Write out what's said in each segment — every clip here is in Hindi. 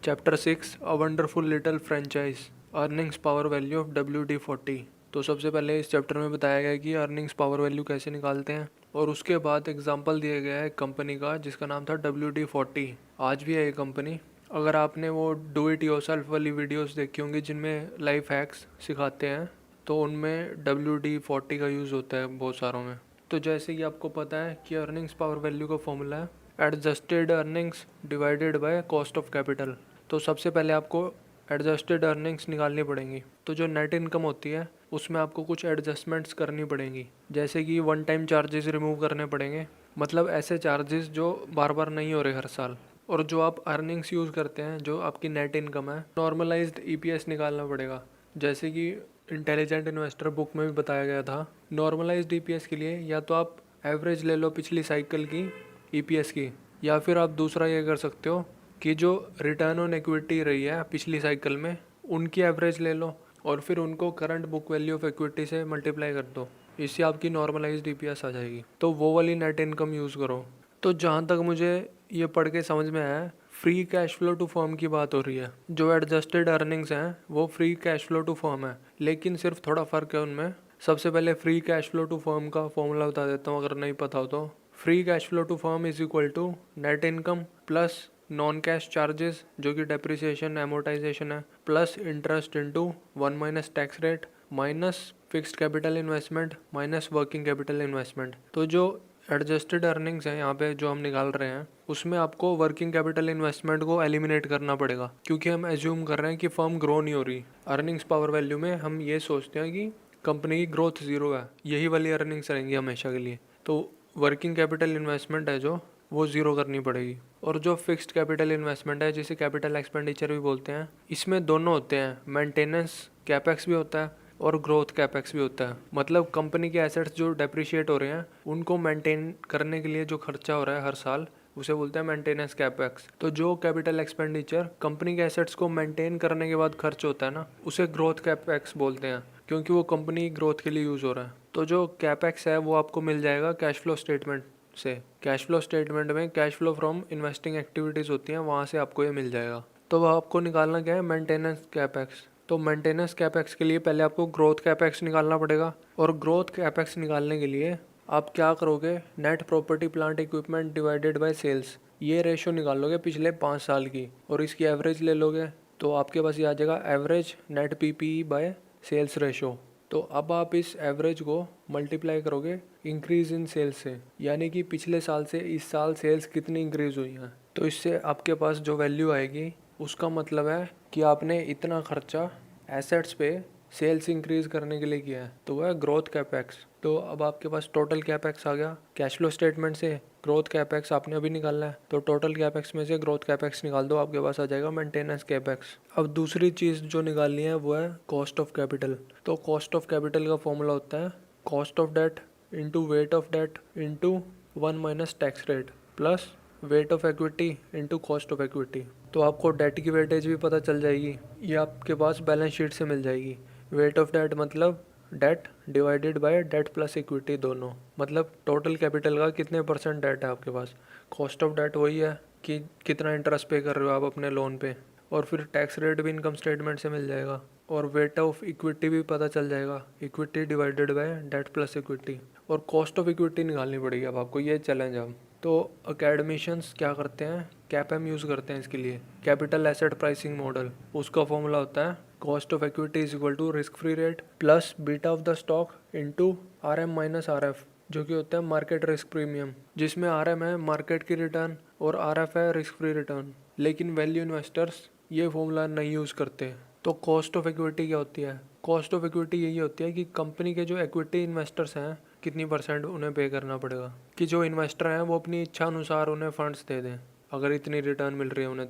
Chapter 6 a wonderful little franchise earnings power value of WD-40। तो सबसे पहले इस चैप्टर में बताया गया है कि अर्निंग्स पावर वैल्यू कैसे निकालते हैं, और उसके बाद एग्जांपल दिया गया है एक कंपनी का जिसका नाम था WD-40। आज भी है ये कंपनी। अगर आपने वो डू इट योरसेल्फ वाली वीडियोस देखी होंगी जिनमें लाइफ हैक्स सिखाते हैं, तो उनमें WD-40 का यूज़ होता है बहुत सारों में। तो जैसे कि आपको पता है कि अर्निंग्स पावर वैल्यू का फॉर्मूला है adjusted earnings divided by cost of capital. तो सबसे पहले आपको एडजस्टेड अर्निंग्स निकालनी पड़ेंगी। तो जो नेट इनकम होती है उसमें आपको कुछ एडजस्टमेंट्स करनी पड़ेंगी, जैसे कि वन टाइम चार्जेस रिमूव करने पड़ेंगे, मतलब ऐसे चार्जेस जो बार बार नहीं हो रहे हर साल। और जो आप अर्निंग्स यूज़ करते हैं, जो आपकी नेट इनकम है, नॉर्मलाइज्ड EPS निकालना पड़ेगा। जैसे कि इंटेलिजेंट इन्वेस्टर बुक में भी बताया गया था, नॉर्मलाइज्ड EPS के लिए या तो आप एवरेज ले लो पिछली साइकिल की EPS की, या फिर आप दूसरा ये कर सकते हो कि जो रिटर्न ऑन इक्विटी रही है पिछली साइकिल में उनकी एवरेज ले लो और फिर उनको current book value of equity से मल्टीप्लाई कर दो। इससे आपकी नॉर्मलाइज्ड EPS आ जाएगी। तो वो वाली नेट इनकम यूज़ करो। तो जहाँ तक मुझे ये पढ़ के समझ में आया, free cash flow to firm की बात हो रही है। जो एडजस्टेड अर्निंग्स हैं वो free cash flow to firm है, लेकिन सिर्फ थोड़ा फ़र्क है उनमें। सबसे पहले free cash flow to firm का फॉर्मूला बता देता हूँ अगर नहीं पता हो तो। Free cash flow to firm is equal to net income plus non cash charges जो कि डेप्रिसिएशन एमोटाइजेशन है, plus interest into 1 minus tax rate minus fixed capital investment minus working capital investment. तो जो एडजस्टेड अर्निंग्स हैं यहाँ पे जो हम निकाल रहे हैं, उसमें आपको वर्किंग कैपिटल इन्वेस्टमेंट को एलिमिनेट करना पड़ेगा, क्योंकि हम एज्यूम कर रहे हैं कि फर्म ग्रो नहीं हो रही। अर्निंग्स पावर वैल्यू में हम ये सोचते हैं कि कंपनी की ग्रोथ ज़ीरो है, यही वाली अर्निंग्स रहेंगी हमेशा के लिए। तो वर्किंग कैपिटल इन्वेस्टमेंट है जो वो ज़ीरो करनी पड़ेगी। और जो फिक्स्ड कैपिटल इन्वेस्टमेंट है, जिसे कैपिटल एक्सपेंडिचर भी बोलते हैं, इसमें दोनों होते हैं, मेंटेनेंस कैपेक्स भी होता है और ग्रोथ कैपेक्स भी होता है। मतलब कंपनी के एसेट्स जो डेप्रिशिएट हो रहे हैं उनको मेंटेन करने के लिए जो खर्चा हो रहा है हर साल, उसे बोलते हैं मेंटेनेंस कैपेक्स। तो जो कैपिटल एक्सपेंडिचर कंपनी के एसेट्स को मेंटेन करने के बाद खर्च होता है ना, उसे ग्रोथ कैपेक्स बोलते हैं, क्योंकि वो कंपनी ग्रोथ के लिए यूज़ हो रहा है। तो जो कैपेक्स है वो आपको मिल जाएगा कैश फ्लो स्टेटमेंट से। कैश फ्लो स्टेटमेंट में cash flow from investing activities होती हैं, वहाँ से आपको ये मिल जाएगा। तो वह आपको निकालना क्या है, मेंटेनेंस कैपेक्स। तो मेंटेनेंस कैपेक्स के लिए पहले आपको ग्रोथ कैपेक्स निकालना पड़ेगा, और ग्रोथ कैपेक्स निकालने के लिए आप क्या करोगे, net property plant equipment divided by sales, ये रेशो निकाल लोगे पिछले 5 साल की, और इसकी एवरेज ले लोगे। तो आपके पास ये आ जाएगा average net PPE by sales ratio. तो अब आप इस एवरेज को मल्टीप्लाई करोगे इंक्रीज इन सेल्स से, यानी कि पिछले साल से इस साल सेल्स कितनी इंक्रीज हुई हैं। तो इससे आपके पास जो वैल्यू आएगी उसका मतलब है कि आपने इतना खर्चा एसेट्स पे सेल्स इंक्रीज करने के लिए किया है, तो वह है ग्रोथ कैपेक्स। तो अब आपके पास टोटल कैपेक्स आ गया कैश फ्लो स्टेटमेंट से। ग्रोथ कैपेक्स आपने अभी निकालना है, तो टोटल कैपेक्स में से ग्रोथ कैपेक्स निकाल दो, आपके पास आ जाएगा मेंटेनेंस कैपेक्स। अब दूसरी चीज़ जो निकालनी है वो है कॉस्ट ऑफ कैपिटल। तो कॉस्ट ऑफ कैपिटल का फॉर्मूला होता है cost of debt into weight of debt into 1 minus tax rate plus weight of equity into cost of equity. तो आपको डेट की वेटेज भी पता चल जाएगी, ये आपके पास बैलेंस शीट से मिल जाएगी। वेट ऑफ डेट मतलब debt divided by debt plus equity दोनों, मतलब टोटल कैपिटल का कितने % डेट है आपके पास। कॉस्ट ऑफ डेट वही है कि कितना इंटरेस्ट पे कर रहे हो आप अपने लोन पे, और फिर टैक्स रेट भी इनकम स्टेटमेंट से मिल जाएगा, और वेट ऑफ इक्विटी भी पता चल जाएगा, equity divided by debt plus equity. और कॉस्ट ऑफ इक्विटी निकालनी पड़ेगी अब आपको, ये चैलेंज अब। तो अकेडमिशियंस क्या करते हैं, कैपएम यूज़ करते हैं इसके लिए, कैपिटल एसेट प्राइसिंग मॉडल। उसका फॉर्मूला होता है cost of equity is equal to risk free rate plus beta of the stock into RM minus RF, जो कि होता है मार्केट रिस्क प्रीमियम, जिसमें RM है मार्केट की रिटर्न और RF है रिस्क फ्री रिटर्न। लेकिन वैल्यू इन्वेस्टर्स ये फॉर्मूला नहीं यूज़ करते। तो कॉस्ट ऑफ इक्विटी क्या होती है, कॉस्ट ऑफ इक्विटी यही होती है कि कंपनी के जो इक्विटी इन्वेस्टर्स हैं कितनी % उन्हें पे करना पड़ेगा, कि जो इन्वेस्टर हैं वो अपनी इच्छा अनुसार उन्हें फंड्स दे दें अगर इतनी रिटर्न मिल रही है उन्हें।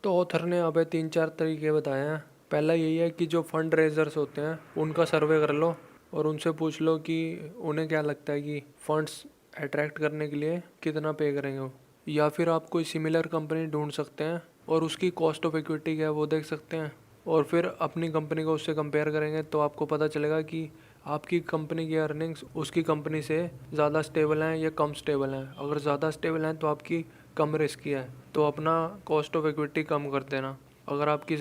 तो ऑथर ने यहाँ पे 3-4 तरीके बताए हैं। पहला यही है कि जो फंड रेजर्स होते हैं उनका सर्वे कर लो और उनसे पूछ लो कि उन्हें क्या लगता है कि फंड्स अट्रैक्ट करने के लिए कितना पे करेंगे वो। या फिर आप कोई सिमिलर कंपनी ढूंढ सकते हैं और उसकी कॉस्ट ऑफ इक्विटी क्या है वो देख सकते हैं, और फिर अपनी कंपनी को उससे कंपेयर करेंगे तो आपको पता चलेगा कि आपकी कंपनी की अर्निंग्स उसकी कंपनी से ज़्यादा स्टेबल हैं या कम स्टेबल हैं। अगर ज़्यादा स्टेबल हैं तो आपकी कम रिस्की है, तो अपना कॉस्ट ऑफ इक्विटी कम कर देना। अगर आपकी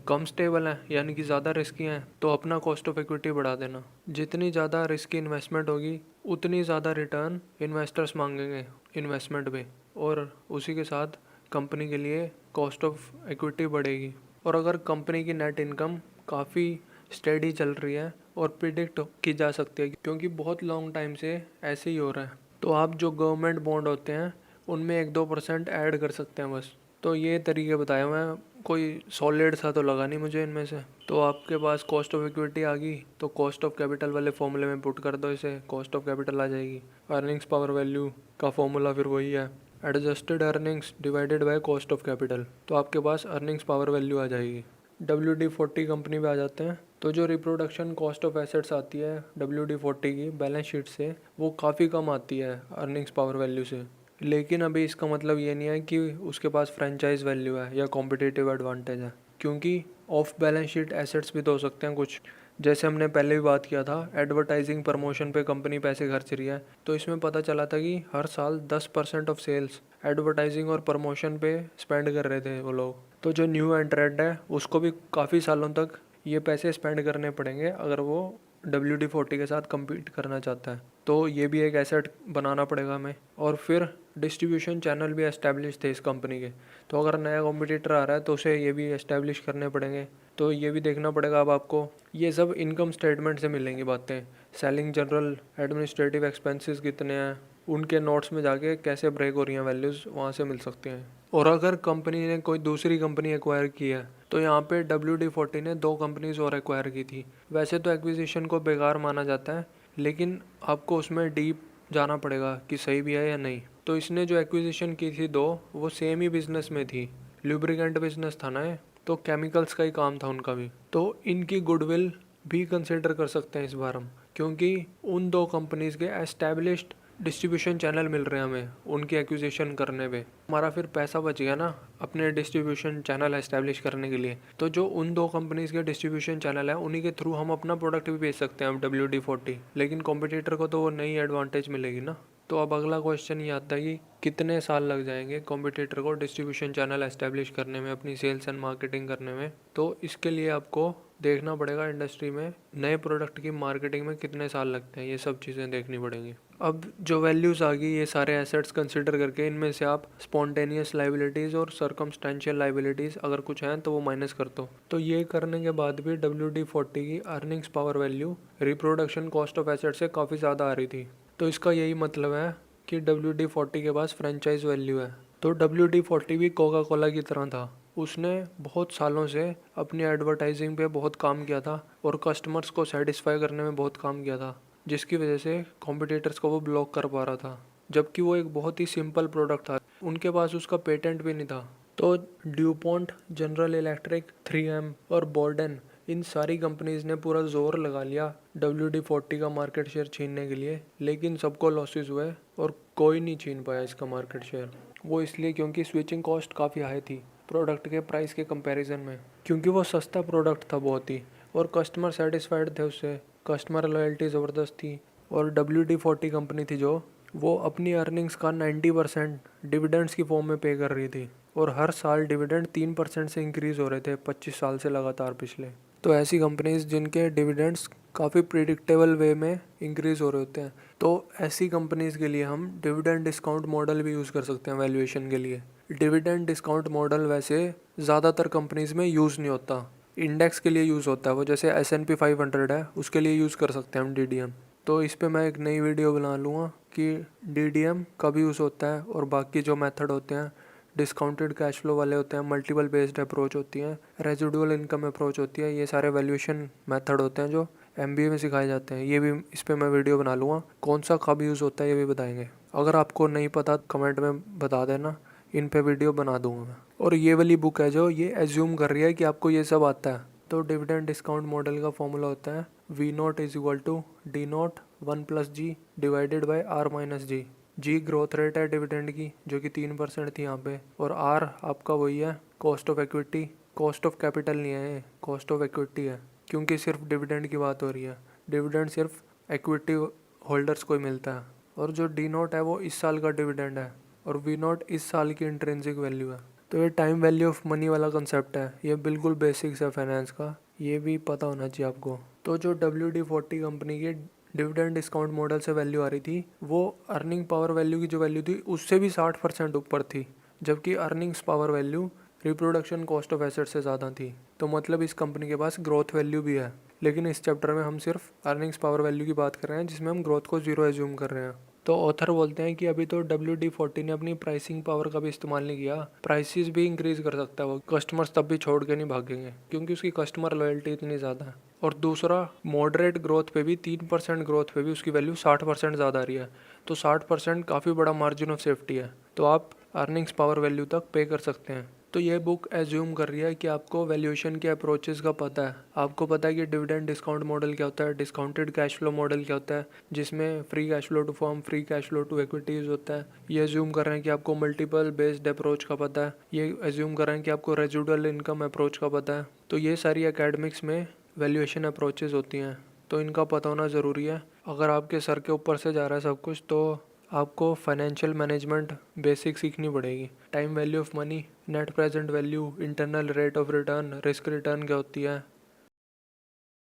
कम स्टेबल है यानी कि ज़्यादा रिस्की हैं तो अपना कॉस्ट ऑफ इक्विटी बढ़ा देना। जितनी ज़्यादा रिस्की इन्वेस्टमेंट होगी उतनी ज़्यादा रिटर्न इन्वेस्टर्स मांगेंगे इन्वेस्टमेंट पे, और उसी के साथ कंपनी के लिए कॉस्ट ऑफ इक्विटी बढ़ेगी। और अगर कंपनी की नेट इनकम काफ़ी स्टेडी चल रही है और प्रिडिक्ट की जा सकती है, क्योंकि बहुत लॉन्ग टाइम से ऐसे ही हो रहा है, तो आप जो गवर्नमेंट बॉन्ड होते हैं उनमें 1-2% ऐड कर सकते हैं बस। तो ये तरीके बताए हुए हैं, कोई सॉलिड सा तो लगा नहीं मुझे इनमें से। तो आपके पास कॉस्ट ऑफ इक्विटी आ गई तो कॉस्ट ऑफ कैपिटल वाले फॉर्मूले में पुट कर दो इसे, कॉस्ट ऑफ कैपिटल आ जाएगी। अर्निंग्स पावर वैल्यू का फॉर्मूला फिर वही है, adjusted earnings divided by cost of capital, तो आपके पास अर्निंग्स पावर वैल्यू आ जाएगी। WD-40 कंपनी पे आ जाते हैं। तो जो रिप्रोडक्शन कॉस्ट ऑफ एसेट्स आती है WD-40 की बैलेंस शीट से, वो काफ़ी कम आती है अर्निंग्स पावर वैल्यू से। लेकिन अभी इसका मतलब ये नहीं है कि उसके पास फ्रेंचाइज वैल्यू है या कॉम्पिटिटिव एडवांटेज है, क्योंकि ऑफ बैलेंस शीट एसेट्स भी तो हो सकते हैं कुछ। जैसे हमने पहले भी बात किया था, एडवर्टाइजिंग प्रमोशन पे कंपनी पैसे खर्च रही है, तो इसमें पता चला था कि हर साल 10% ऑफ सेल्स एडवर्टाइजिंग और प्रमोशन पे स्पेंड कर रहे थे वो लोग। तो जो न्यू एंट्रेंट है उसको भी काफ़ी सालों तक ये पैसे स्पेंड करने पड़ेंगे अगर वो WD-40 के साथ compete करना चाहता है। तो ये भी एक एसेट बनाना पड़ेगा हमें। और फिर डिस्ट्रीब्यूशन चैनल भी एस्टेब्लिश थे इस कंपनी के, तो अगर नया कॉम्पिटिटर आ रहा है तो उसे ये भी एस्टेब्लिश करने पड़ेंगे। तो ये भी देखना पड़ेगा अब आपको। ये सब इनकम स्टेटमेंट से मिलेंगी बातें। सेलिंग जनरल एडमिनिस्ट्रेटिव एक्सपेंसेस कितने हैं, उनके नोट्स में जाके कैसे ब्रेक हो रही हैं वैल्यूज़, वहाँ से मिल सकती हैं। और अगर कंपनी ने कोई दूसरी कंपनी एक्वायर की है तो यहाँ पे WD-40 ने 2 कंपनीज और एक्वायर की थी। वैसे तो एक्विजिशन को बेकार माना जाता है, लेकिन आपको उसमें डीप जाना पड़ेगा कि सही भी है या नहीं। तो इसने जो एक्विजिशन की थी 2, वो सेम ही बिजनेस में थी, लुब्रिकेंट बिजनेस था ना ये, तो केमिकल्स का ही काम था उनका भी। तो इनकी गुडविल भी कंसिडर कर सकते हैं इस बार हम, क्योंकि उन 2 कंपनीज के एस्टैब्लिश्ड डिस्ट्रीब्यूशन चैनल मिल रहे हैं हमें उनकी एक्विजिशन करने पे। हमारा फिर पैसा बच गया ना अपने डिस्ट्रीब्यूशन चैनल एस्टैब्लिश करने के लिए। तो जो उन 2 कंपनीज के डिस्ट्रीब्यूशन चैनल है उन्हीं के थ्रू हम अपना प्रोडक्ट भी बेच सकते हैं अब WD-40, लेकिन कॉम्पिटिटर को तो वो नई एडवांटेज मिलेगी ना। तो अब अगला क्वेश्चन ये आता है कि कितने साल लग जाएंगे कॉम्पिटिटर को डिस्ट्रीब्यूशन चैनल एस्टैब्लिश करने में, अपनी सेल्स एंड मार्केटिंग करने में। तो इसके लिए आपको देखना पड़ेगा इंडस्ट्री में नए प्रोडक्ट की मार्केटिंग में कितने साल लगते हैं, ये सब चीज़ें देखनी पड़ेंगी। अब जो वैल्यूज़ आ गई, ये सारे एसेट्स कंसिडर करके इनमें से आप स्पॉन्टेनियस लाइबिलिटीज़ और सर्कमस्टेंशियल लाइबिलिटीज़ अगर कुछ हैं तो वो माइनस कर दो। तो ये करने के बाद भी WD-40 की earnings power value reproduction cost of asset से काफ़ी ज़्यादा आ रही थी। तो इसका यही मतलब है कि WD-40 के पास फ्रेंचाइज वैल्यू है। तो WD-40 भी कोका कोला की तरह था, उसने बहुत सालों से अपनी एडवर्टाइजिंग पे बहुत काम किया था और कस्टमर्स को सेटिस्फाई करने में बहुत काम किया था, जिसकी वजह से कॉम्पिटिटर्स को वो ब्लॉक कर पा रहा था, जबकि वो एक बहुत ही सिंपल प्रोडक्ट था, उनके पास उसका पेटेंट भी नहीं था। तो ड्यूपॉन्ट, जनरल इलेक्ट्रिक, 3M और बोर्डन, इन सारी कंपनीज ने पूरा जोर लगा लिया WD-40 का मार्केट शेयर छीनने के लिए, लेकिन सबको लॉसेस हुए और कोई नहीं छीन पाया इसका मार्केट शेयर। वो इसलिए क्योंकि स्विचिंग कॉस्ट काफ़ी हाई थी प्रोडक्ट के प्राइस के कंपैरिजन में, क्योंकि वो सस्ता प्रोडक्ट था बहुत ही, और कस्टमर सेटिस्फाइड थे उससे, कस्टमर लॉयल्टी ज़बरदस्त थी। और WD-40 कंपनी थी जो, वो अपनी अर्निंग्स का 90% डिविडेंड्स की फॉर्म में पे कर रही थी, और हर साल डिविडेंड 3% से इंक्रीज़ हो रहे थे 25 साल से लगातार पिछले। तो ऐसी कंपनीज जिनके डिविडेंड्स काफ़ी प्रिडिक्टेबल वे में इंक्रीज़ हो रहे होते हैं, तो ऐसी कंपनीज़ के लिए हम डिविडेंड डिस्काउंट मॉडल भी यूज़ कर सकते हैं वैल्यूएशन के लिए। डिविडेंड डिस्काउंट मॉडल वैसे ज़्यादातर कंपनीज़ में यूज़ नहीं होता, इंडेक्स के लिए यूज़ होता है वो, जैसे S&P 500 है उसके लिए यूज़ कर सकते हैं हम DDM। तो इस पे मैं एक नई वीडियो बना लूँगा कि DDM कब यूज़ होता है, और बाकी जो मेथड होते हैं डिस्काउंटेड कैश फ्लो वाले होते हैं, मल्टीपल बेस्ड अप्रोच होती है, रेजिडुअल इनकम अप्रोच होती है, ये सारे वैल्यूएशन मेथड होते हैं जो MBA में सिखाए जाते हैं। ये भी इस पर मैं वीडियो बना लूँगा, कौन सा कब यूज़ होता है ये भी बताएंगे। अगर आपको नहीं पता कमेंट में बता देना, इन पे वीडियो बना दूंगा मैं। और ये वाली बुक है जो ये एज्यूम कर रही है कि आपको ये सब आता है। तो डिविडेंड डिस्काउंट मॉडल का फॉर्मूला होता है V0 is equal to D0 1+G divided by R-G। G growth rate है डिविडेंड की जो कि 3% थी यहाँ पे, और R आपका वही है cost of equity, cost of capital नहीं है, कॉस्ट ऑफ इक्विटी है, क्योंकि सिर्फ डिविडेंड की बात हो रही है। डिविडेंड सिर्फ इक्विटी होल्डर्स को ही मिलता है। और जो D0 है वो इस साल का डिविडेंड है, और V0 इस साल की इंट्रिंसिक वैल्यू है। तो ये टाइम वैल्यू ऑफ मनी वाला कंसेप्ट है, ये बिल्कुल बेसिक्स है फाइनेंस का, ये भी पता होना चाहिए आपको। तो जो WD-40 कंपनी की डिविडेंड डिस्काउंट मॉडल से वैल्यू आ रही थी, वो अर्निंग पावर वैल्यू की जो वैल्यू थी उससे भी 60% ऊपर थी, जबकि earnings power value reproduction cost of asset से ज़्यादा थी। तो मतलब इस कंपनी के पास ग्रोथ वैल्यू भी है, लेकिन इस चैप्टर में हम सिर्फ अर्निंग्स पावर वैल्यू की बात कर रहे हैं, जिसमें हम ग्रोथ को जीरो एज्यूम कर रहे हैं। तो ऑथर बोलते हैं कि अभी तो WD-40 ने अपनी प्राइसिंग पावर का भी इस्तेमाल नहीं किया, प्राइसेस भी इंक्रीज कर सकता है वो, कस्टमर्स तब भी छोड़ के नहीं भागेंगे क्योंकि उसकी कस्टमर लॉयल्टी इतनी ज़्यादा है। और दूसरा, मॉडरेट ग्रोथ पे भी 3% ग्रोथ पे भी उसकी वैल्यू 60% ज़्यादा आ रही है। तो 60% काफ़ी बड़ा मार्जिन ऑफ सेफ्टी है, तो आप अर्निंग्स पावर वैल्यू तक पे कर सकते हैं। तो ये बुक एज्यूम कर रही है कि आपको वैल्यूएशन के अप्रोचेस का पता है, आपको पता है कि डिविडेंड डिस्काउंट मॉडल क्या होता है, डिस्काउंटेड कैश फ्लो मॉडल क्या होता है, जिसमें free cash flow to firm, free cash flow to equities होता है। ये एज्यूम कर रहे हैं कि आपको मल्टीपल बेस्ड अप्रोच का पता है, ये एज्यूम कर रहे हैं कि आपको रेजिडुअल इनकम अप्रोच का पता है। तो ये सारी एकेडमिक्स में वैल्यूएशन अप्रोचेस होती हैं, तो इनका पता होना ज़रूरी है। अगर आपके सर के ऊपर से जा रहा है सब कुछ, तो आपको फाइनेंशियल मैनेजमेंट बेसिक सीखनी पड़ेगी। Time value of money, net present value, internal rate of return, risk return क्या होती है,